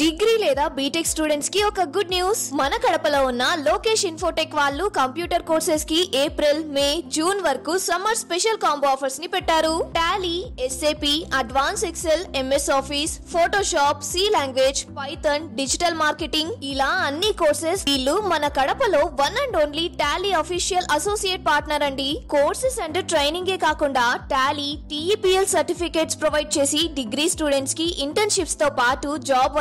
Degree లేదా BTech students కి ఒక గుడ్ న్యూస్. మన కడపలో ఉన్న లోకేష్ ఇన్ఫోటెక్ వాళ్ళు కంప్యూటర్ కోర్సెస్ కి ఏప్రిల్, మే, జూన్ వరకు సమ్మర్ స్పెషల్ కాంబో ఆఫర్స్ ని పెట్టారు. Tally, SAP, advance Excel, MS Office, Photoshop, C language, Python, digital marketing ఇలా అన్ని కోర్సెస్. వీళ్ళు మన కడపలో one and only Tally official associate partner అండి. కోర్సెస్ అండ్ ట్రైనింగ్ ఏ కాకుండా టాలీ, టీఈపీఎల్ సర్టిఫికేట్స్ ప్రొవైడ్ చేసి డిగ్రీ స్టూడెంట్స్ కి ఇంటర్న్షిప్స్ తో పాటు జాబ్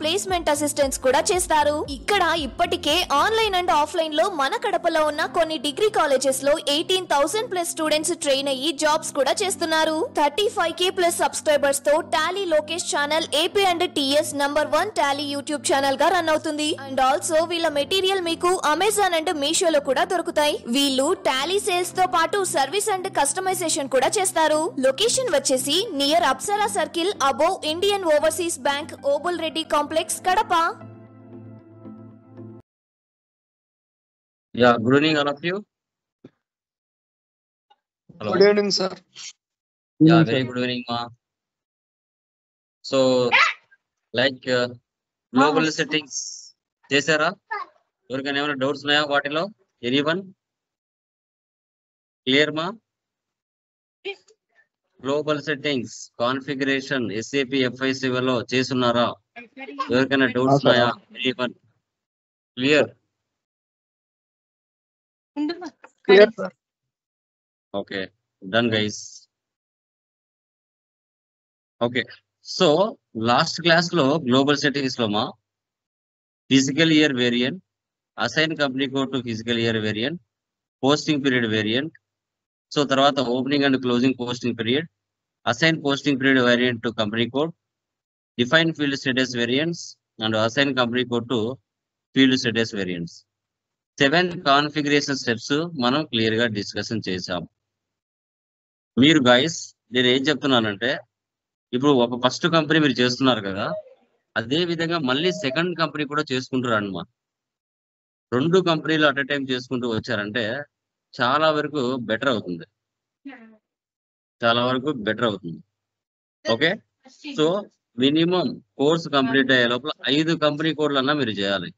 ప్లేస్మెంట్ అసిస్టెన్స్ కూడా చేస్తారు. ఇక్కడ ఇప్పటికే ఆన్లైన్ అండ్ ఆఫ్లైన్ లో మన కడపలో ఉన్న కొన్ని డిగ్రీ కాలేజెస్ లో 18,000+ స్టూడెంట్స్ ట్రైన్ అయ్యి జాబ్స్ కూడా చేస్తున్నారు. 35K+ సబ్స్క్రైబర్స్ తో Tally Lokesh channel AP and TS #1 Tally YouTube channel గా రన్ అవుతుంది. అండ్ ఆల్సో వీళ్ళ మెటీరియల్ మీకు అమెజాన్ అండ్ మీషోలో కూడా దొరుకుతాయి. వీళ్ళు టాలీ సేల్స్ తో పాటు సర్వీస్ అండ్ కస్టమైజేషన్ కూడా చేస్తారు. లొకేషన్ వచ్చేసి near Apsara circle above Indian overseas bank, Obul Reddy complex, Kadapa. Yeah, good evening all of you. Hello. Good evening, sir. Yeah, very good evening, ma. So, like global settings, చేసారా? ఎవరికైనా ఏమైనా doubts ఉన్నాయా వాటిలో? Anyone? Clear మా? Global settings configuration SAP FIC లో చేస్తున్నారా? ఎవరికైనా doubts ఉన్నాయా? Anyone? Clear? Clear, sir. Okay, done guys. Okay, so last class లో గ్లోబల్ సెట్టింగ్స్ లో మా fiscal year variant, assign company code to fiscal year variant, posting period variant, so తర్వాత opening and closing posting period, assign posting period variant to company code, define field status variants and assign company code to field status variants. 7 configuration steps మనం clear గా discussion చేసాం. మీరు guys నేను ఏం చెప్తున్నానంటే, ఇప్పుడు ఒక ఫస్ట్ కంపెనీ మీరు చేస్తున్నారు కదా, అదే విధంగా మళ్ళీ సెకండ్ కంపెనీ కూడా చేసుకుంటారు అన్నమాట. 2 కంపెనీలు అట్ ఎ టైం చేసుకుంటూ వచ్చారంటే చాలా వరకు బెటర్ అవుతుంది. Okay, so minimum course complete అయ్యే లోపల 5 కంపెనీ కోడ్లన్నా మీరు చేయాలి.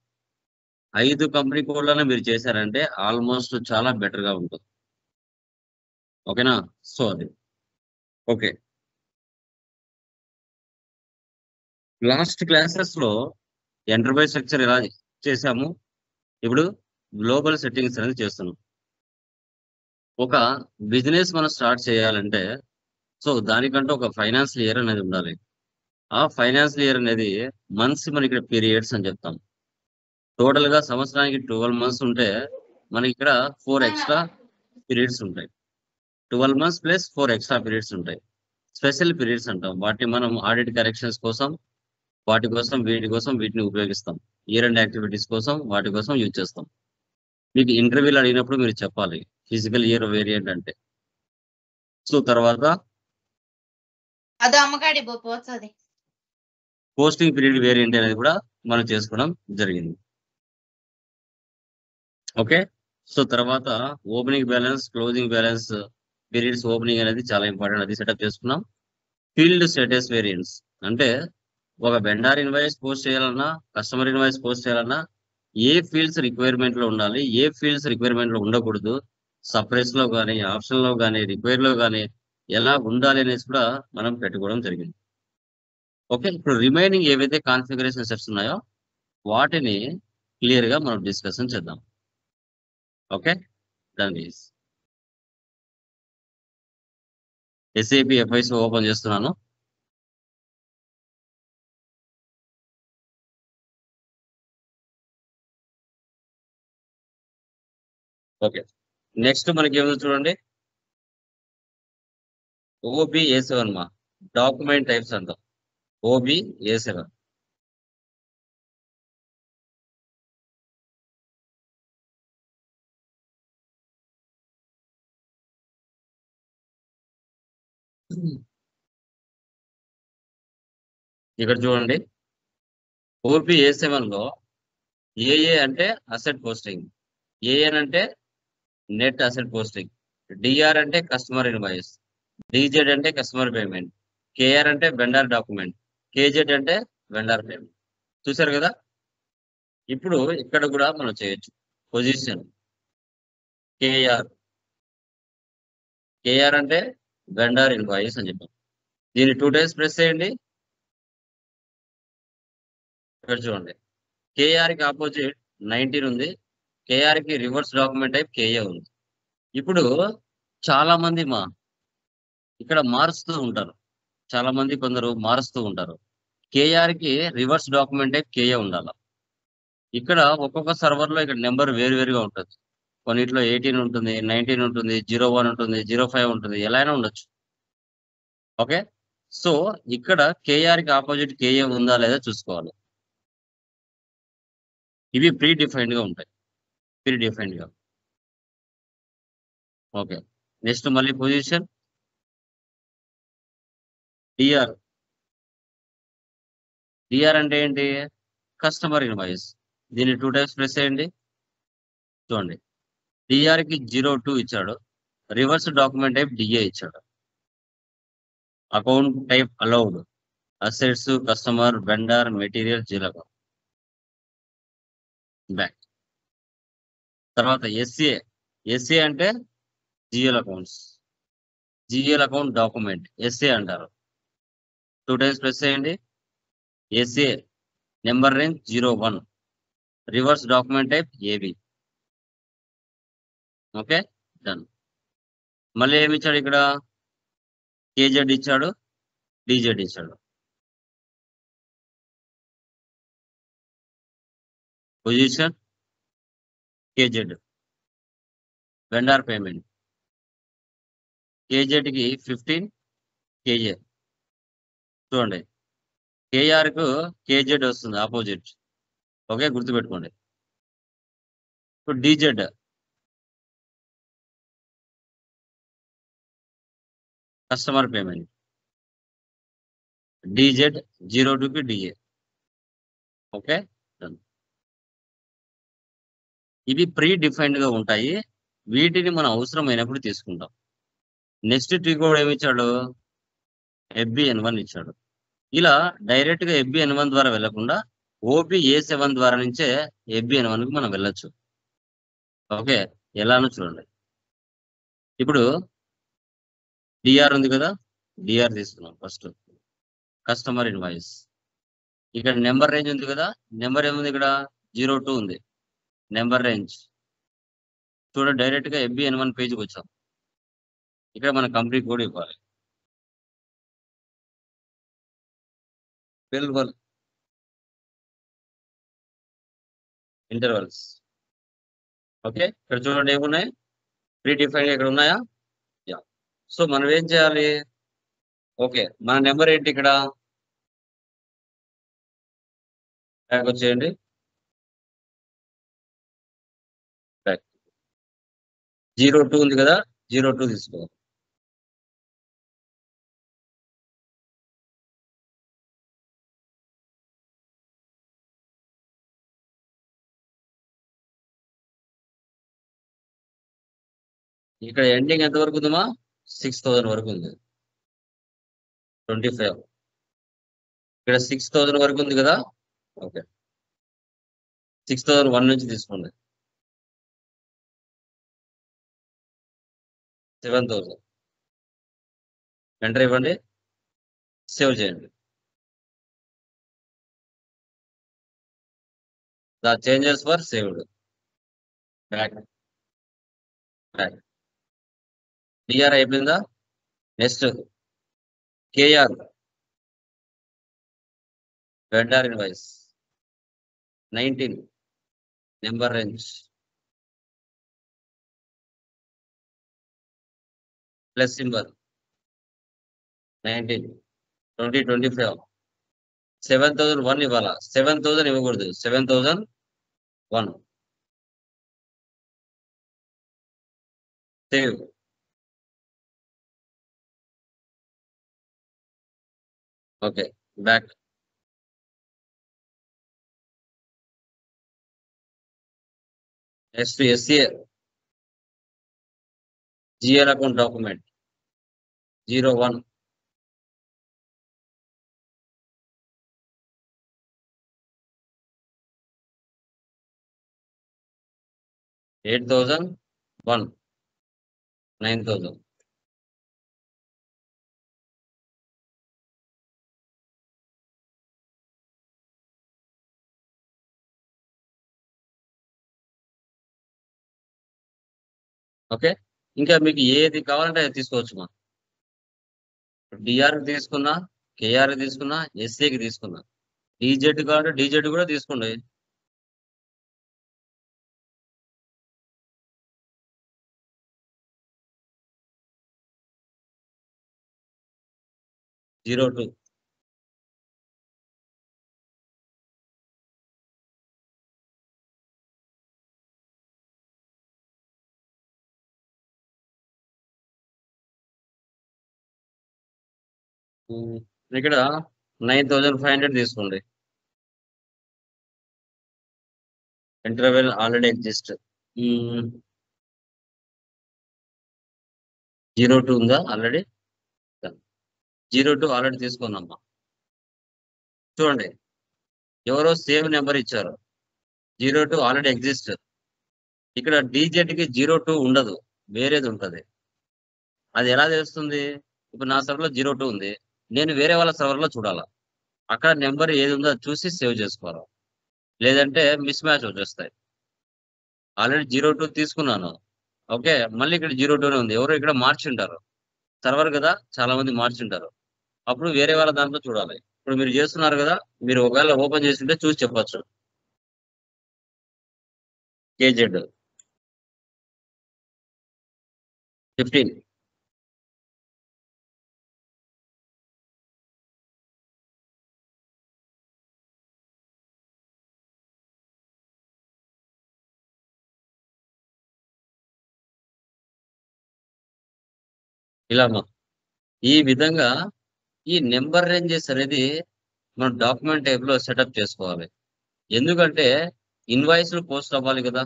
5 కంపెనీ కోడ్లన్నా మీరు చేశారంటే ఆల్మోస్ట్ చాలా బెటర్ గా ఉంటుంది. ఓకేనా? సో అది ఓకే. లాస్ట్ క్లాసెస్ లో ఎంటర్ప్రైజ్ స్ట్రక్చర్ ఎలా చేసాము, ఇప్పుడు గ్లోబల్ సెట్టింగ్స్ అనేది చేస్తున్నాం. ఒక బిజినెస్ మనం స్టార్ట్ చేయాలంటే సో దానికంటే ఒక ఫైనాన్షియల్ ఇయర్ అనేది ఉండాలి. ఆ ఫైనాన్షియల్ ఇయర్ అనేది మంత్స్ మనకి ఇక్కడ పీరియడ్స్ అని చెప్తాం. టోటల్ గా సంవత్సరానికి 12 మంత్స్ ఉంటే మనకి ఇక్కడ 4 ఎక్స్ట్రా పీరియడ్స్ ఉంటాయి. 12 మంత్స్ ప్లస్ 4 ఎక్స్ట్రా పీరియడ్స్ ఉంటాయి. స్పెషల్ పీరియడ్స్ అంటాం. వాటిని మనం ఆడిట్ కరెక్షన్స్ కోసం వీటి కోసం వీటిని ఉపయోగిస్తాం. ఇయర్ అండ్ యాక్టివిటీస్ కోసం వాటి కోసం యూజ్ చేస్తాం. మీకు ఇంటర్వ్యూలు అడిగినప్పుడు మీరు చెప్పాలి ఫిజికల్ ఇయర్ వేరియంట్ అంటే. సో తర్వాత పోస్టింగ్ పీరియడ్ వేరియంట్ అనేది కూడా మనం చేసుకోవడం జరిగింది. ఓకే, సో తర్వాత opening balance, closing balance periods, opening అనేది చాలా ఇంపార్టెంట్, అది సెటప్ చేసుకున్నాం. ఫీల్డ్ స్టేటస్ వేరియంట్స్ అంటే ఒక వెండర్ ఇన్వాయిస్ పోస్ట్ చేయాలన్నా, కస్టమర్ ఇన్వాయిస్ పోస్ట్ చేయాలన్నా ఏ ఫీల్డ్స్ రిక్వైర్మెంట్ లో ఉండాలి, ఏ ఫీల్డ్స్ రిక్వైర్మెంట్ లో ఉండకూడదు, సపరేట్స్ లో కానీ, ఆప్షన్ లో కానీ, రిక్వైర్ లో కానీ ఎలా ఉండాలి అనేసి కూడా మనం పెట్టుకోవడం జరిగింది. ఓకే, ఇప్పుడు రిమైనింగ్ ఏవైతే కాన్ఫిగరేషన్ స్టెప్స్ ఉన్నాయో వాటిని క్లియర్ గా మనం డిస్కషన్ చేద్దాం. Okay, done guys. SAP FIC open చేస్తున్నాను. ఓకే, నెక్స్ట్ మనకి ఏమో చూడండి, OB-A7 మా డాక్యుమెంట్ టైప్స్ అంటాం. OB-A7 ఇక్కడ చూడండి. OB-A7 లో AA అంటే అసెట్ పోస్టింగ్, AN అంటే నెట్ అసెట్ పోస్టింగ్, DR అంటే కస్టమర్ ఇన్వాయిస్, DZ అంటే కస్టమర్ పేమెంట్, KR అంటే వెండర్ డాక్యుమెంట్, KZ అంటే వెండర్ పేమెంట్. చూసారు కదా. ఇప్పుడు ఇక్కడ కూడా మనం చేయొచ్చు. Position KR. కేఆర్ అంటే వెండర్ ఇన్వాయిస్ అని చెప్పాం. దీన్ని 2 టైమ్స్ ప్రెస్ చేయండి. ఇక్కడ చూడండి, కేఆర్ కి ఆపోజిట్ 19 ఉంది, కేఆర్ కి రివర్స్ డాక్యుమెంట్ టైప్ కేఏ ఉంది. ఇప్పుడు చాలా మంది ఇక్కడ మారుస్తూ ఉంటారు. చాలా మంది కొందరు మారుస్తూ ఉంటారు. కేఆర్ కి రివర్స్ డాక్యుమెంట్ టైప్ కేఏ ఉండాలి. ఇక్కడ ఒక్కొక్క సర్వర్ లో ఇక్కడ నెంబర్ వేరుగా ఉంటుంది. కొన్నిట్లో 18 ఉంటుంది, 19 ఉంటుంది, 01 ఉంటుంది, 05 ఉంటుంది, ఎలా అయినా ఉండొచ్చు. ఓకే, సో ఇక్కడ కేఆర్ కి ఆపోజిట్ కేఏ ఉందా లేదా చూసుకోవాలి. ఇవి ప్రీ డిఫైన్డ్ గా ఉంటాయి. ప్రీ డిఫైన్డ్ గా. ఓకే, నెక్స్ట్ మళ్ళీ పొజిషన్ డిఆర్. డిఆర్ అంటే ఏంటి? Customer invoice. దీన్ని 2 టైమ్స్ ప్రెస్ చేయండి. చూడండి, డిఆర్ కి 02 ఇచ్చాడు, రివర్స్ డాక్యుమెంట్ టైప్ డిఏ ఇచ్చాడు. Account type allowed, assets, customer, vendor, material, జీలక. బ్యాక్. తర్వాత ఎస్ఏ. ఎస్ఏ అంటే GL accounts. GL account document SA అంటారు. 2 టైమ్స్ ప్రెస్ చేయండి. SA number range 01, reverse document type AB. Okay, done. మళ్ళీ ఏమి ఇచ్చాడు ఇక్కడ? కేజెడ్ ఇచ్చాడు, డిజెడ్ ఇచ్చాడు. Position KZ, vendor payment. KZ కి 15 కేజే. చూడండి, కేఆర్ కు కేజెడ్ వస్తుంది ఆపోజిట్. ఓకే, గుర్తుపెట్టుకోండి. ఇప్పుడు డిజెడ్. Customer payment. డిజెడ్ 02 కి డిఏ. Okay, done. ఇవి ప్రీ డిఫైన్డ్ గా ఉంటాయి. వీటిని మనం అవసరమైనప్పుడు తీసుకుంటాం. నెక్స్ట్ ట్రీ కోడ్ ఏమి ఇచ్చాడు? FBN1 ఇచ్చాడు. ఇలా డైరెక్ట్ గా FBN1 ద్వారా వెళ్లకుండా OBA7 ద్వారా నుంచే FBN1 కి మనం వెళ్ళొచ్చు. ఓకే, ఎలానో చూడండి. ఇప్పుడు డిఆర్ ఉంది కదా, డిఆర్ తీసుకున్నాం. First customer invoice. ఇక్కడ నెంబర్ రేంజ్ ఉంది కదా, నెంబర్ ఏముంది ఇక్కడ? 02 ఉంది, నెంబర్ రేంజ్. చూడండి, డైరెక్ట్ గా FBN1 పేజ్కి వచ్చాం. ఇక్కడ మనం కంప్లీట్ కోడ్ ఇవ్వాలి. ఇంటర్వల్స్. ఓకే, ఇక్కడ చూడండి ఏమున్నాయి? ప్రీ డిఫైన్ ఇక్కడ ఉన్నాయా? యా. సో మనం ఏం చేయాలి? ఓకే, మన నెంబర్ ఏంటి ఇక్కడ? బ్యాక్ వచ్చేయండి. బ్యాక్ 02 ఉంది కదా, 02 తీసుకోవాలి. ఇక్కడ ఎండింగ్ ఎంత వరకు ఉందమ్మా? 6000 వరకు ఉంది. 25. ఇక్కడ 6000 వరకు ఉంది కదా. ఓకే, 6001 నుంచి తీసుకోండి. 7000 ఎంటర్ ఇవ్వండి, సేవ్ చేయండి. The changes were saved. Back. Back. DR అయిపోయిందా? Next KR, vendor invoice 19, number range plus symbol 19, 2025. 7001 ఇవ్వాలా? 7000 ఇవ్వకూడదు, 7001. Save. Okay, back. Next SA GL account document 01, 8,001 9,000. Okay, ఇంకా మీకు ఏది కావాలంటే అది తీసుకోవచ్చు మా. డిఆర్కి తీసుకున్నా, కేఆర్కి తీసుకున్నా, ఎస్ఏకి తీసుకున్నా, డీజెడ్ కావాలంటే డీజెడ్ కూడా తీసుకోండి. జీరో టూ ఇక్కడ 9,500 తీసుకోండి. Interval already exist. 02 ఉందా ఆల్రెడీ? 02 ఆల్రెడీ తీసుకున్నామ్మా. చూడండి, ఎవరో సేమ్ నెంబర్ ఇచ్చారు. 02 ఆల్రెడీ ఎగ్జిస్ట్. ఇక్కడ డీజెడ్కి 02 ఉండదు, వేరేది ఉంటుంది. అది ఎలా తెలుస్తుంది? ఇప్పుడు నా సర్వర్లో 02 ఉంది, నేను వేరే వాళ్ళ సర్వర్లో చూడాలా. అక్కడ నెంబర్ ఏది ఉందో అది చూసి సేవ్ చేసుకోవాలి, లేదంటే మిస్ మ్యాచ్ వచ్చేస్తాయి. ఆల్రెడీ 02 తీసుకున్నాను. ఓకే, మళ్ళీ ఇక్కడ 02 ఉంది, ఎవరు ఇక్కడ మార్చింటారు. సర్వర్ కదా, చాలా మంది మార్చింటారు. అప్పుడు వేరే వాళ్ళ దాంట్లో చూడాలి. ఇప్పుడు మీరు చేస్తున్నారు కదా, మీరు ఒకవేళ ఓపెన్ చేస్తుంటే చూసి చెప్పచ్చు. కేజెడ్ 15. ఇలా ఈ విధంగా ఈ నెంబర్ రేంజెస్ అనేది మనం డాక్యుమెంట్ టైప్ లో సెటప్ చేసుకోవాలి. ఎందుకంటే ఇన్వాయిస్లు పోస్ట్ అవ్వాలి కదా.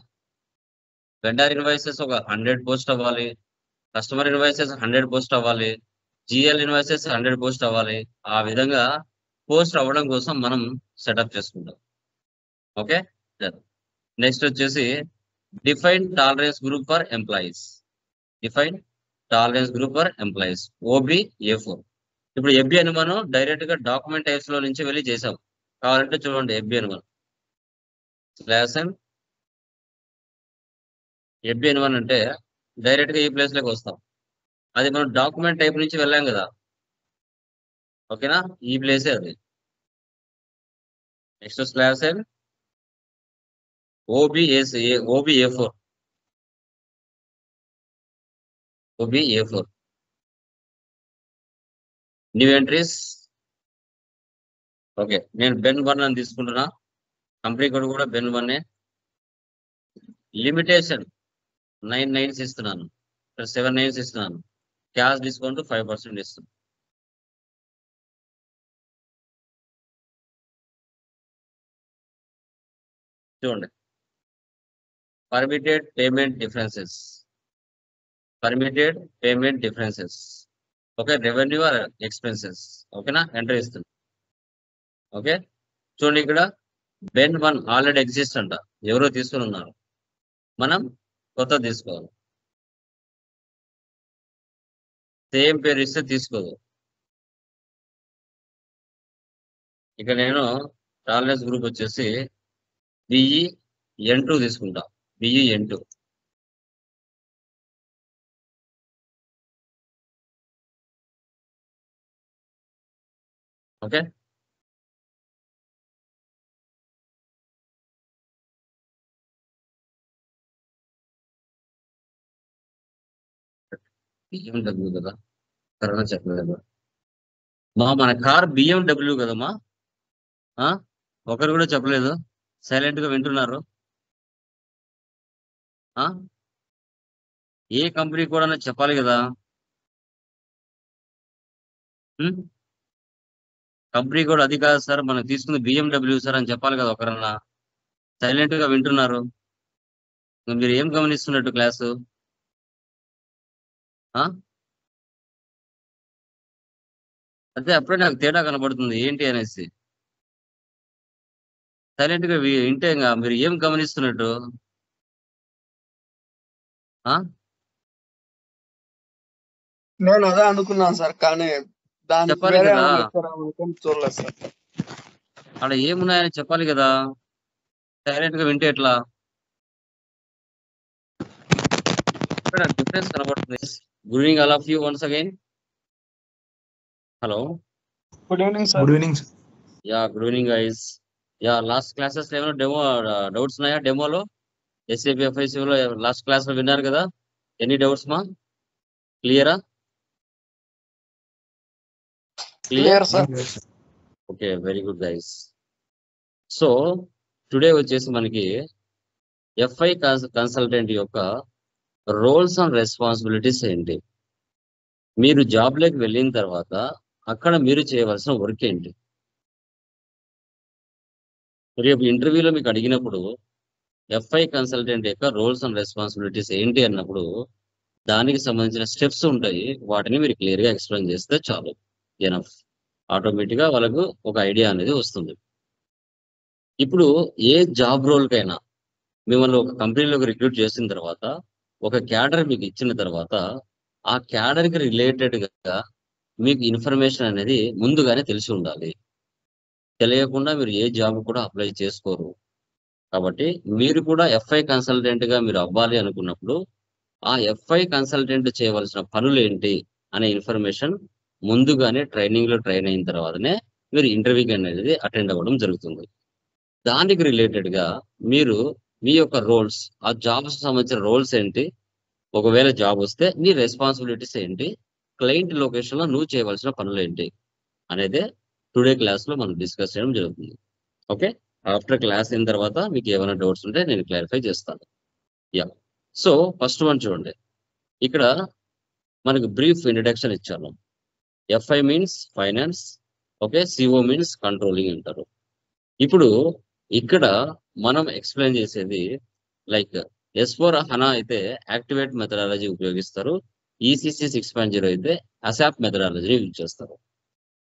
వెండర్ ఇన్వాయిసెస్ ఒక 100 పోస్ట్ అవ్వాలి, కస్టమర్ ఇన్వాయిసెస్ 100 పోస్ట్ అవ్వాలి, జిఎల్ ఇన్వాయిసెస్ 100 పోస్ట్ అవ్వాలి. ఆ విధంగా పోస్ట్ అవ్వడం కోసం మనం సెటప్ చేసుకుంటాం. ఓకే, నెక్స్ట్ వచ్చేసి define tolerance group for employees. Define tolerance group for employees, OBA4. ఇప్పుడు ఎఫ్బి అని మనం డైరెక్ట్ గా డాక్యుమెంట్ టైప్స్ లో నుంచి వెళ్ళి చేసాం. కావాలంటే చూడండి, ఎఫ్బి అని మనం /n ఎఫ్బి అని మనం అంటే డైరెక్ట్ గా ఈ ప్లేస్ లోకి వస్తాం. అది మనం డాక్యుమెంట్ టైప్ నుంచి వెళ్ళాం కదా. ఓకేనా, ఈ ప్లేసే అది. Next /n OBA4 OBA4 new entries. Okay, నేను Ben1 అని తీసుకుంటున్నా. కంపెనీ కోడ్ కూడా Ben1. లిమిటేషన్ 9 9s ఇస్తున్నాను, 7 9s ఇస్తున్నాను. క్యాష్ డిస్కౌంట్ 5% ఇస్తున్నాను. చూడండి, permitted payment differences. Okay, revenue or expenses. ఓకేనా, ఎంటర్ ఇస్తుంది. ఓకే, చూడండి ఇక్కడ Ben1 ఆల్రెడీ ఎగ్జిస్ట్ అంట, ఎవరో తీసుకుని ఉన్నారు. మనం కొత్త తీసుకోవాలి. సేమ్ పేరు ఇస్తే తీసుకోదు. ఇక నేను టాలరెన్స్ గ్రూప్ వచ్చేసి BEN2 తీసుకుంటా. BEN2. ఓకే, BMW కదా, కరోనా చెప్పలేదు మన కార్ BMW కదమ్మా. ఒకరు కూడా చెప్పలేదు, సైలెంట్ గా వింటున్నారు. ఏ కంపెనీ కూడా చెప్పాలి కదా. కంపెనీ కూడా అది కాదు సార్, మనం తీసుకుంది BMW సార్ అని చెప్పాలి కదా ఒకరన్నా. సైలెంట్ గా వింటున్నారు. మీరు ఏం గమనిస్తున్నట్టు క్లాసు? అదే అప్పుడే నాకు తేడా కనబడుతుంది ఏంటి అనేసి. సైలెంట్ గా వింటే మీరు ఏం గమనిస్తున్నట్టు? ఆ? నేను అదే అనుకున్నాను సార్, కానీ దానికి చెప్పాలి వేరే కదా, ఏమైనా ఇచ్చారా అనుకుని చూడలేదు సార్. అక్కడ ఏమున్నాయని చెప్పాలి కదా, డైరెక్ట్ గా వింటే ఎట్లా? ఇక్కడ డిఫరెన్స్ కనబడుతుంది. Good evening all of you once again. Hello, good evening sir. Good evening sir. Yeah good evening guys. Yeah last classes ఏమైనా డెమో డౌట్స్ ఉన్నాయా? డెమోలో ఎస్ఏపి ఎఫ్ఐసి లో లాస్ట్ క్లాస్ లో విన్నారు కదా, ఎనీ డౌట్స్ మా? క్లియరా? Clear sir. Okay, very good guys. So today వచ్చేసి మనకి ఎఫ్ఐ కన్సల్టెంట్ యొక్క రోల్స్ అండ్ రెస్పాన్సిబిలిటీస్ ఏంటి, మీరు జాబ్ లోకి వెళ్ళిన తర్వాత అక్కడ మీరు చేయవలసిన వర్క్ ఏంటి, రేపు ఇంటర్వ్యూలో మీకు అడిగినప్పుడు ఎఫ్ఐ కన్సల్టెంట్ యొక్క రోల్స్ అండ్ రెస్పాన్సిబిలిటీస్ ఏంటి అన్నప్పుడు దానికి సంబంధించిన స్టెప్స్ ఉంటాయి, వాటిని మీరు క్లియర్ గా ఎక్స్ప్లెయిన్ చేస్తే చాలు, ఎనఫ్. ఆటోమేటిక్ గా వాళ్ళకు ఒక ఐడియా అనేది వస్తుంది. ఇప్పుడు ఏ జాబ్ రోల్ కైనా మిమ్మల్ని ఒక కంపెనీలోకి రిక్రూట్ చేసిన తర్వాత ఒక క్యాడర్ మీకు ఇచ్చిన తర్వాత ఆ క్యాడర్ కి రిలేటెడ్ గా మీకు ఇన్ఫర్మేషన్ అనేది ముందుగానే తెలిసి ఉండాలి. తెలియకుండా మీరు ఏ జాబ్ కూడా అప్లై చేసుకోరు. కాబట్టి మీరు కూడా ఎఫ్ఐ కన్సల్టెంట్ గా మీరు అవ్వాలి అనుకున్నప్పుడు ఆ ఎఫ్ఐ కన్సల్టెంట్ చేయవలసిన పనులు ఏంటి అనే ఇన్ఫర్మేషన్ ముందుగానే ట్రైనింగ్ లో ట్రైన్ అయిన తర్వాతనే మీరు ఇంటర్వ్యూకి అనేది అటెండ్ అవ్వడం జరుగుతుంది. దానికి రిలేటెడ్ గా మీరు మీ యొక్క రోల్స్, ఆ జాబ్స్ సంబంధించిన రోల్స్ ఏంటి, ఒకవేళ జాబ్ వస్తే నీ రెస్పాన్సిబిలిటీస్ ఏంటి, క్లయింట్ లొకేషన్ లో నువ్వు చేయవలసిన పనులు ఏంటి అనేది టుడే క్లాస్ లో మనం డిస్కస్ చేయడం జరుగుతుంది. ఓకే, ఆఫ్టర్ క్లాస్ అయిన తర్వాత మీకు ఏమైనా డౌట్స్ ఉంటే నేను క్లారిఫై చేస్తాను. యా, సో ఫస్ట్ వన్ చూడండి, ఇక్కడ మనకు బ్రీఫ్ ఇంట్రడక్షన్ ఇచ్చాను. FI means finance, okay, CO means controlling అంటారు. ఇప్పుడు ఇక్కడ మనం ఎక్స్ప్లెయిన్ చేసేది లైక్ S4 హనా అయితే యాక్టివేట్ మెథడాలజీ ఉపయోగిస్తారు, ECC 6.0 అయితే అసాప్ మెథడాలజీ యూజ్ చేస్తారు.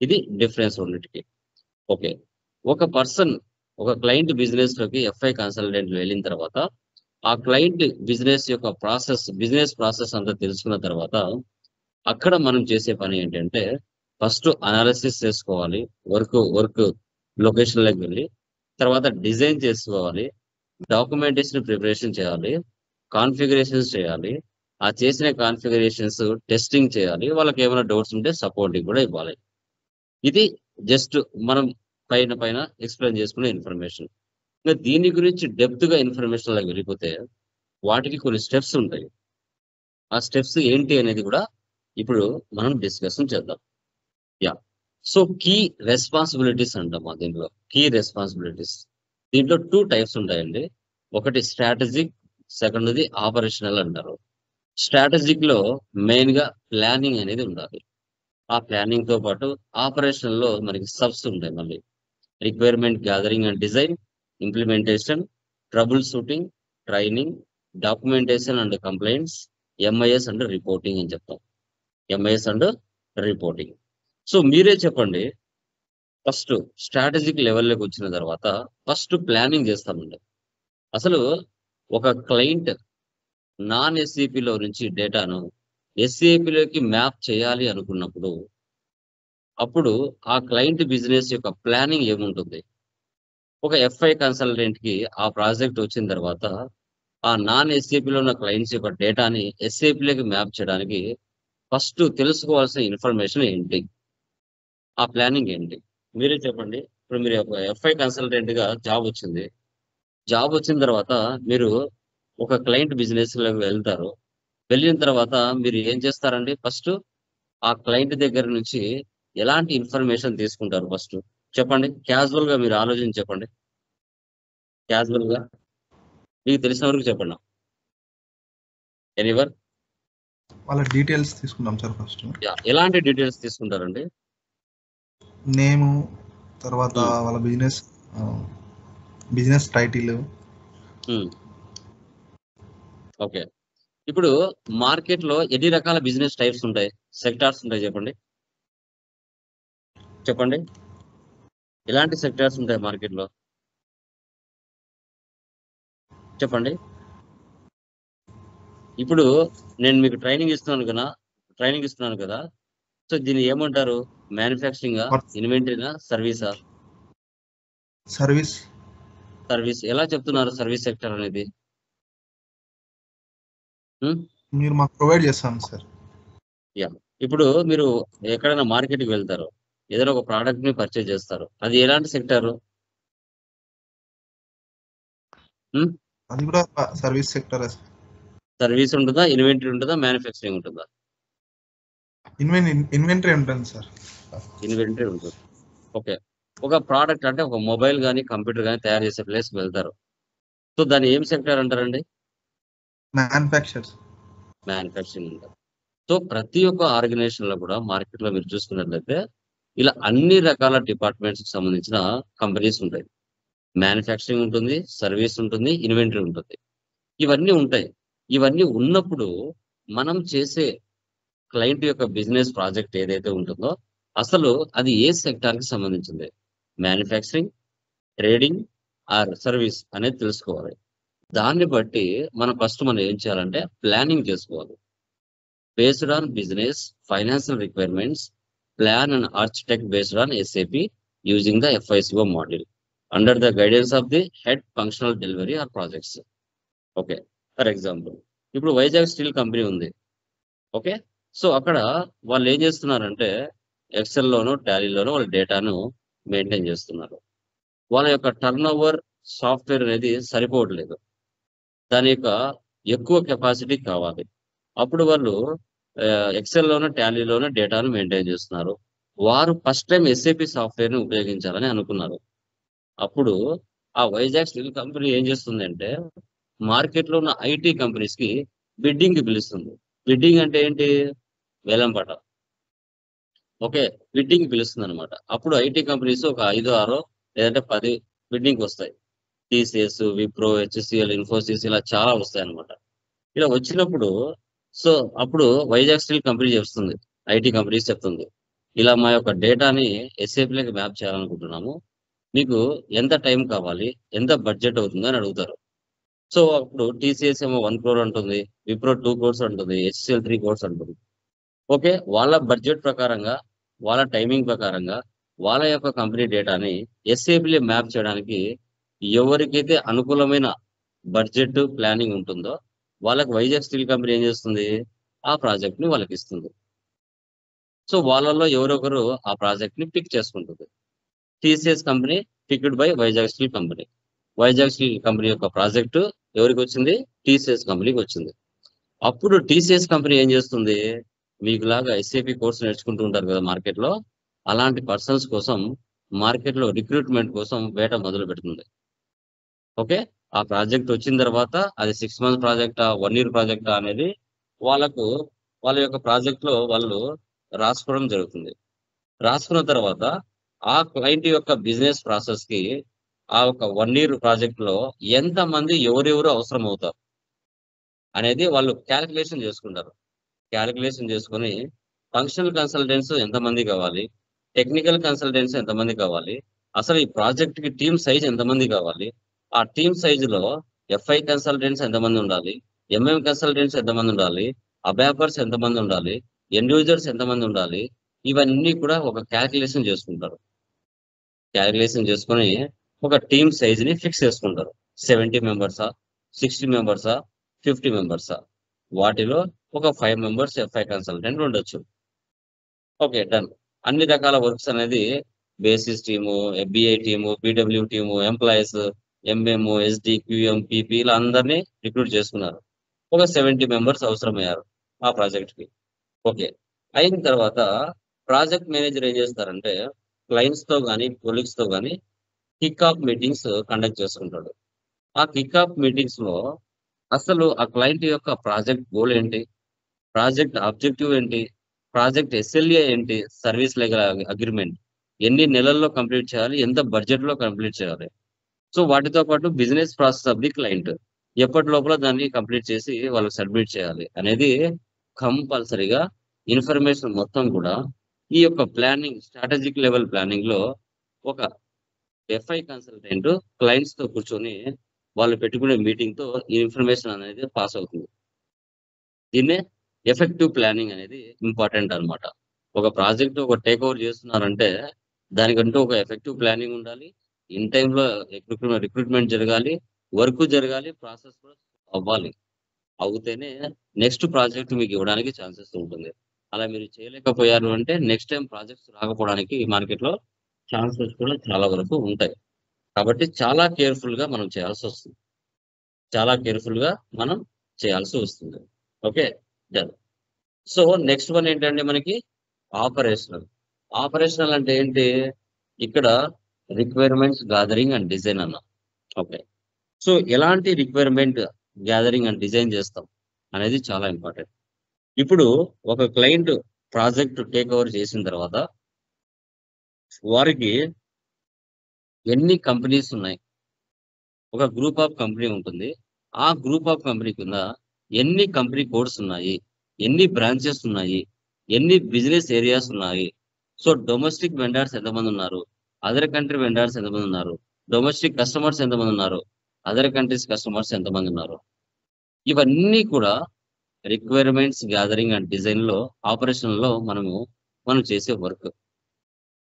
ఇది డిఫరెన్స్ రెండింటికి. ఓకే, ఒక పర్సన్ ఒక క్లయింట్ బిజినెస్ లోకి ఎఫ్ఐ కన్సల్టెంట్ వెళ్ళిన తర్వాత ఆ క్లయింట్ బిజినెస్ యొక్క బిజినెస్ ప్రాసెస్ అంతా తెలుసుకున్న తర్వాత అక్కడ మనం చేసే పని ఏంటంటే ఫస్ట్ అనాలిసిస్ చేసుకోవాలి, వర్క్ లొకేషన్ లోకి వెళ్ళి, తర్వాత డిజైన్ చేసుకోవాలి, డాక్యుమెంటేషన్ ప్రిపరేషన్ చేయాలి, కాన్ఫిగరేషన్స్ చేయాలి, ఆ చేసిన కాన్ఫిగరేషన్స్ టెస్టింగ్ చేయాలి, వాళ్ళకి ఏమైనా డౌట్స్ ఉంటే సపోర్టింగ్ కూడా ఇవ్వాలి. ఇది జస్ట్ మనం పైన ఎక్స్ప్లెయిన్ చేసుకునే ఇన్ఫర్మేషన్. ఇంకా దీని గురించి డెప్త్ గా ఇన్ఫర్మేషన్ లాగా వెళ్ళిపోతే వాటికి కొన్ని స్టెప్స్ ఉంటాయి. ఆ స్టెప్స్ ఏంటి అనేది కూడా ఇప్పుడు మనం డిస్కషన్ చేద్దాం. యా, సో కీ రెస్పాన్సిబిలిటీస్ అంటామా దీంట్లో. కీ రెస్పాన్సిబిలిటీస్ దీంట్లో 2 టైప్స్ ఉంటాయండి. ఒకటి స్ట్రాటజిక్, సెకండ్ది ఆపరేషనల్ అంటారు. స్ట్రాటజిక్ లో మెయిన్ గా ప్లానింగ్ అనేది ఉండాలి. ఆ ప్లానింగ్ తో పాటు ఆపరేషనల్ లో మనకి సబ్స్ ఉంటాయి. మళ్ళీ requirement gathering and design, implementation, trouble shooting, training, documentation and complaints, MIS and reporting అని చెప్తాం. MIS and reporting. సో మీరే చెప్పండి, ఫస్ట్ స్ట్రాటజిక్ లెవెల్లోకి వచ్చిన తర్వాత ఫస్ట్ ప్లానింగ్ చేస్తామండి. అసలు ఒక క్లయింట్ నాన్ ఎస్ఏపిలో నుంచి డేటాను ఎస్ఏపిలోకి మ్యాప్ చేయాలి అనుకున్నప్పుడు అప్పుడు ఆ క్లయింట్ బిజినెస్ యొక్క ప్లానింగ్ ఏముంటుంది? ఒక ఎఫ్ఐ కన్సల్టెంట్ కి ఆ ప్రాజెక్ట్ వచ్చిన తర్వాత ఆ నాన్ ఎస్ఏపిలో ఉన్న క్లయింట్స్ యొక్క డేటాని ఎస్ఏపిలోకి మ్యాప్ చేయడానికి ఫస్ట్ తెలుసుకోవాల్సిన ఇన్ఫర్మేషన్ ఏంటి, ఆ ప్లానింగ్ ఏంటి? మీరే చెప్పండి. ఇప్పుడు మీరు ఒక ఎఫ్ఐ కన్సల్టెంట్ గా జాబ్ వచ్చింది. జాబ్ వచ్చిన తర్వాత మీరు ఒక క్లయింట్ బిజినెస్ లోకి వెళ్తారు. వెళ్ళిన తర్వాత మీరు ఏం చేస్తారండి? ఫస్ట్ ఆ క్లయింట్ దగ్గర నుంచి ఎలాంటి ఇన్ఫర్మేషన్ తీసుకుంటారు? ఫస్ట్ చెప్పండి, క్యాజువల్ గా మీరు ఆలోచించి చెప్పండి. క్యాజువల్ గా మీకు తెలిసిన వరకు చెప్పండి. ఎనీవర్? వాళ్ళ డీటెయిల్స్ తీసుకుంటాం సార్. ఫస్ట్ ఎలాంటి డీటెయిల్స్ తీసుకుంటారండి? నేము, తర్వాత వాళ్ళ బిజినెస్ టైటిల్. ఓకే, ఇప్పుడు మార్కెట్ లో ఎన్ని రకాల బిజినెస్ టైప్స్ ఉంటాయి, సెక్టార్స్ ఉంటాయి? చెప్పండి ఎలాంటి సెక్టార్స్ ఉంటాయి మార్కెట్ లో? చెప్పండి. ఇప్పుడు నేను మీకు ట్రైనింగ్ ఇస్తున్నాను కదా. సో దీన్ని ఏమంటారు? మ్యానుఫ్యాక్చరింగ్, ఇన్వెంటరీనా, సర్వీసా? సర్వీస్. సర్వీస్. ఎలా చెప్తున్నారు సర్వీస్ సెక్టర్ అనేది? మీరు మాకు ప్రొవైడ్ చేస్తాను సార్. యా. ఇప్పుడు మీరు ఎక్కడైనా మార్కెట్కి వెళ్తారు, ఏదైనా ఒక ప్రోడక్ట్ ని పర్చేజ్ చేస్తారు, అది ఎలాంటి సెక్టర్? అది కూడా సర్వీస్ సెక్టర్. సర్వీస్ ఉంటుందా, ఇన్వెంటరీ ఉంటుందా, మ్యానుఫ్యాక్చరింగ్ ఉంటుందా? ఇన్వెంటరీ ఉంటుంది సార్. ఇన్వెంటరీ ఉంటుంది. ఓకే. ఒక ప్రోడక్ట్ అంటే ఒక మొబైల్ కానీ కంప్యూటర్ కానీ తయారు చేసే ప్లేస్కి వెళ్తారు. సో దాన్ని ఏం సెక్టర్ అంటారండి? మ్యానుఫ్యాక్చరింగ్ అంటారు. సో ప్రతి ఒక్క ఆర్గనైజేషన్ లో కూడా మార్కెట్ లో మీరు చూసుకున్నట్లయితే ఇలా అన్ని రకాల డిపార్ట్మెంట్స్ కి సంబంధించిన కంపెనీస్ ఉంటాయి. మ్యానుఫ్యాక్చరింగ్ ఉంటుంది, సర్వీస్ ఉంటుంది, ఇన్వెంటరీ ఉంటుంది. ఇవన్నీ ఉంటాయి. ఇవన్నీ ఉన్నప్పుడు మనం చేసే క్లయింట్ యొక్క బిజినెస్ ప్రాజెక్ట్ ఏదైతే ఉంటుందో అసలు అది ఏ సెక్టార్ కి సంబంధించింది, మ్యానుఫ్యాక్చరింగ్, ట్రేడింగ్ ఆర్ సర్వీస్ అనేది తెలుసుకోవాలి. దాన్ని బట్టి మనం ఏం చేయాలంటే ప్లానింగ్ చేసుకోవాలి. Based on business financial requirements, plan and architect based on SAP using the FICO model under the guidance of the head functional delivery or projects. Okay. For example ఇప్పుడు Vizag steel company ఉంది. Okay. So అక్కడ వాళ్ళు ఏం చేస్తున్నారంటే ఎక్సెల్లోనో టాలీలోనో వాళ్ళ డేటాను maintain చేస్తున్నారు. వాళ్ళ యొక్క టర్న్ ఓవర్ సాఫ్ట్వేర్ అనేది సరిపోవట్లేదు. దాని యొక్క ఎక్కువ కెపాసిటీ కావాలి. అప్పుడు వాళ్ళు ఎక్సెల్లోనో టాలీలోనో డేటాను మెయింటైన్ చేస్తున్నారు. వారు ఫస్ట్ టైం SAP సాఫ్ట్వేర్ని ఉపయోగించాలని అనుకున్నారు. అప్పుడు ఆ వైజాగ్ స్టీల్ కంపెనీ ఏం చేస్తుందంటే మార్కెట్లో ఉన్న IT కంపెనీస్కి బిడ్డింగ్కి పిలుస్తుంది. బిడ్డింగ్ అంటే ఏంటి? వేలంపాట. ఓకే. బిడ్డింగ్ పిలుస్తుంది అనమాట. అప్పుడు IT కంపెనీస్ ఒక 5-6 లేదంటే 10 బిడ్డింగ్ వస్తాయి. TCS, విప్రో, HCL, ఇన్ఫోసిస్ ఇలా చాలా వస్తాయి అనమాట. ఇలా వచ్చినప్పుడు సో అప్పుడు వైజాగ్ స్టీల్ కంపెనీ చెప్తుంది, IT కంపెనీస్ చెప్తుంది, ఇలా మా యొక్క డేటాని SAPలోకి మ్యాప్ చేయాలనుకుంటున్నాము, మీకు ఎంత టైం కావాలి, ఎంత బడ్జెట్ అవుతుంది అని అడుగుతారు. సో అప్పుడు TCS ఏమో 1 crore అంటుంది, విప్రో 2 crores అంటుంది, HCL 3 crores అంటుంది. ఓకే. వాళ్ళ బడ్జెట్ ప్రకారంగా, వాళ్ళ టైమింగ్ ప్రకారంగా వాళ్ళ యొక్క కంపెనీ డేటాని SAPలో మ్యాప్ చేయడానికి ఎవరికైతే అనుకూలమైన బడ్జెట్ ప్లానింగ్ ఉంటుందో వాళ్ళకి వైజాగ్ స్టీల్ కంపెనీ ఏం చేస్తుంది, ఆ ప్రాజెక్ట్ ని వాళ్ళకి ఇస్తుంది. సో వాళ్ళలో ఎవరొకరు ఆ ప్రాజెక్ట్ ని పిక్ చేసుకుంటుంది. TCS company picked by Vizag steel company. Vizag steel company యొక్క ప్రాజెక్టు ఎవరికి వచ్చింది? TCS కంపెనీకి వచ్చింది. అప్పుడు TCS కంపెనీ ఏం చేస్తుంది, మీకులాగా SAP కోర్స్ నేర్చుకుంటూ ఉంటారు కదా మార్కెట్లో, అలాంటి పర్సన్స్ కోసం మార్కెట్లో రిక్రూట్మెంట్ కోసం వేట మొదలు పెడుతుంది. ఓకే. ఆ ప్రాజెక్ట్ వచ్చిన తర్వాత అది 6 months ప్రాజెక్టా, 1 year ప్రాజెక్టా అనేది వాళ్ళ యొక్క ప్రాజెక్ట్ లో వాళ్ళు రాసుకోవడం జరుగుతుంది. రాసుకున్న తర్వాత ఆ క్లయింట్ యొక్క బిజినెస్ ప్రాసెస్ కి ఆ ఒక 1 year ప్రాజెక్ట్ లో ఎంత మంది ఎవరెవరు అవసరం అవుతారు అనేది వాళ్ళు క్యాలిక్యులేషన్ చేసుకుంటారు. క్యాలిక్యులేషన్ చేసుకొని ఫంక్షనల్ కన్సల్టెంట్స్ ఎంతమంది కావాలి, టెక్నికల్ కన్సల్టెంట్స్ ఎంతమంది కావాలి, అసలు ఈ ప్రాజెక్ట్ కి టీమ్ సైజ్ ఎంతమంది కావాలి, ఆ టీమ్ సైజులో FI కన్సల్టెంట్స్ ఎంతమంది ఉండాలి, MM కన్సల్టెంట్స్ ఎంతమంది ఉండాలి, అబాపర్స్ ఎంతమంది ఉండాలి, ఎండ్ యూజర్స్ ఎంతమంది ఉండాలి, ఇవన్నీ కూడా ఒక క్యాలిక్యులేషన్ చేసుకుంటారు. క్యాలిక్యులేషన్ చేసుకొని ఒక టీమ్ సైజ్ ని ఫిక్స్ చేసుకుంటారు. 70 మెంబర్సా, 60 మెంబర్సా, 50 మెంబర్సా, వాటిలో ఒక 5 members FI కన్సల్టెంట్ ఉండొచ్చు. ఓకే. డన్. అన్ని రకాల వర్క్స్ అనేది basis team, FBI team, PW team, employees, MM, SD, QM, PP ఇలా అందరినీ రిక్రూట్ చేసుకున్నారు. ఒక 70 members అవసరమయ్యారు ఆ ప్రాజెక్ట్ కి. ఓకే. అయిన తర్వాత ప్రాజెక్ట్ మేనేజర్ ఏం చేస్తారంటే క్లయింట్స్ తో కానీ కొలీగ్స్ తో కానీ కిక్ ఆఫ్ మీటింగ్స్ కండక్ట్ చేసుకుంటాడు. ఆ కిక్ ఆఫ్ మీటింగ్స్ లో అసలు ఆ క్లయింట్ యొక్క ప్రాజెక్ట్ గోల్ ఏంటి, ప్రాజెక్ట్ ఆబ్జెక్టివ్ ఏంటి, ప్రాజెక్ట్ SLA ఏంటి, సర్వీస్ లెవెల్ అగ్రిమెంట్ ఎన్ని నెలల్లో కంప్లీట్ చేయాలి, ఎంత బడ్జెట్ లో కంప్లీట్ చేయాలి, సో వాటితో పాటు business process of the client ఎప్పటి లోపల దాన్ని కంప్లీట్ చేసి వాళ్ళకి సబ్మిట్ చేయాలి అనేది కంపల్సరీగా ఇన్ఫర్మేషన్ మొత్తం కూడా ఈ యొక్క ప్లానింగ్ స్ట్రాటజిక్ లెవెల్ ప్లానింగ్ లో ఒక FI కన్సల్టెంట్ క్లయింట్స్ తో కూర్చొని వాళ్ళు పెట్టుకునే మీటింగ్ తో ఈ ఇన్ఫర్మేషన్ అనేది పాస్ అవుతుంది. దీన్నే ఎఫెక్టివ్ ప్లానింగ్ అనేది ఇంపార్టెంట్ అన్నమాట. ఒక ప్రాజెక్ట్ ఒక టేక్ ఓవర్ చేస్తున్నారంటే దానికంటూ ఒక ఎఫెక్టివ్ ప్లానింగ్ ఉండాలి. ఇన్ టైంలో రిక్రూట్మెంట్ జరగాలి, వర్క్ జరగాలి, ప్రాసెస్ కూడా అవ్వాలి. అవుతేనే నెక్స్ట్ ప్రాజెక్ట్ మీకు ఇవ్వడానికి ఛాన్సెస్ ఉంటుంది. అలా మీరు చేయలేకపోయారు అంటే నెక్స్ట్ టైం ప్రాజెక్ట్స్ రాకపోవడానికి మార్కెట్లో ఛాన్సెస్ కూడా చాలా వరకు ఉంటాయి. కాబట్టి చాలా కేర్ఫుల్ గా మనం చేయాల్సి వస్తుంది. చాలా కేర్ఫుల్ గా మనం చేయాల్సి వస్తుంది. Okay, done. So next one ఏంటంటే మనకి ఆపరేషనల్. ఆపరేషనల్ అంటే ఏంటి? ఇక్కడ రిక్వైర్మెంట్స్ గ్యాదరింగ్ అండ్ డిజైన్ అన్న. ఓకే, సో ఎలాంటి రిక్వైర్మెంట్ గ్యాదరింగ్ అండ్ డిజైన్ చేస్తాం అనేది చాలా ఇంపార్టెంట్. ఇప్పుడు ఒక క్లయింట్ ప్రాజెక్ట్ టేక్ ఓవర్ చేసిన తర్వాత వారికి ఎన్ని కంపెనీస్ ఉన్నాయి, ఒక గ్రూప్ ఆఫ్ కంపెనీ ఉంటుంది. ఆ గ్రూప్ ఆఫ్ కంపెనీ కింద ఎన్ని కంపెనీ కోడ్స్ ఉన్నాయి, ఎన్ని బ్రాంచెస్ ఉన్నాయి, ఎన్ని బిజినెస్ ఏరియాస్ ఉన్నాయి. సో డొమెస్టిక్ వెండర్స్ ఎంతమంది ఉన్నారు, అదర్ కంట్రీ వెండర్స్ ఎంతమంది ఉన్నారు, డొమెస్టిక్ కస్టమర్స్ ఎంతమంది ఉన్నారు, అదర్ కంట్రీస్ కస్టమర్స్ ఎంతమంది ఉన్నారు. ఇవన్నీ కూడా రిక్వైర్మెంట్స్ గ్యాదరింగ్ అండ్ డిజైన్ లో ఆపరేషన్ లో మనం చేసే వర్క్.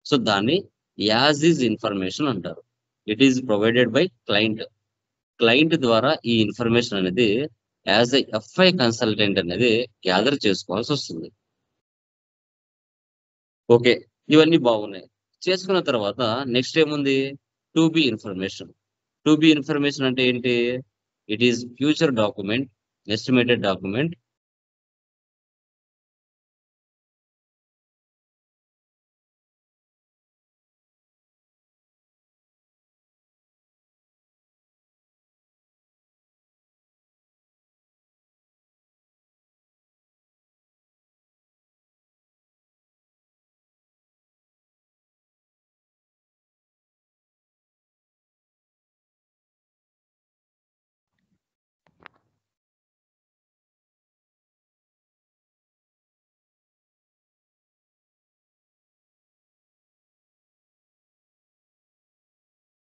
సో దాన్ని యాజ్ ఈజ్ ఇన్ఫర్మేషన్ అంటారు. It is provided by client. Client ద్వారా ఈ ఇన్ఫర్మేషన్ అనేది యాజ్ ఎ ఎఫ్ఐ కన్సల్టెంట్ అనేది గ్యాదర్ చేసుకోవాల్సి వస్తుంది. ఓకే, ఇవన్నీ బాగున్నాయి. చేసుకున్న తర్వాత నెక్స్ట్ ఏముంది? To be information. To be information అంటే ఏంటి? It is future document, estimated document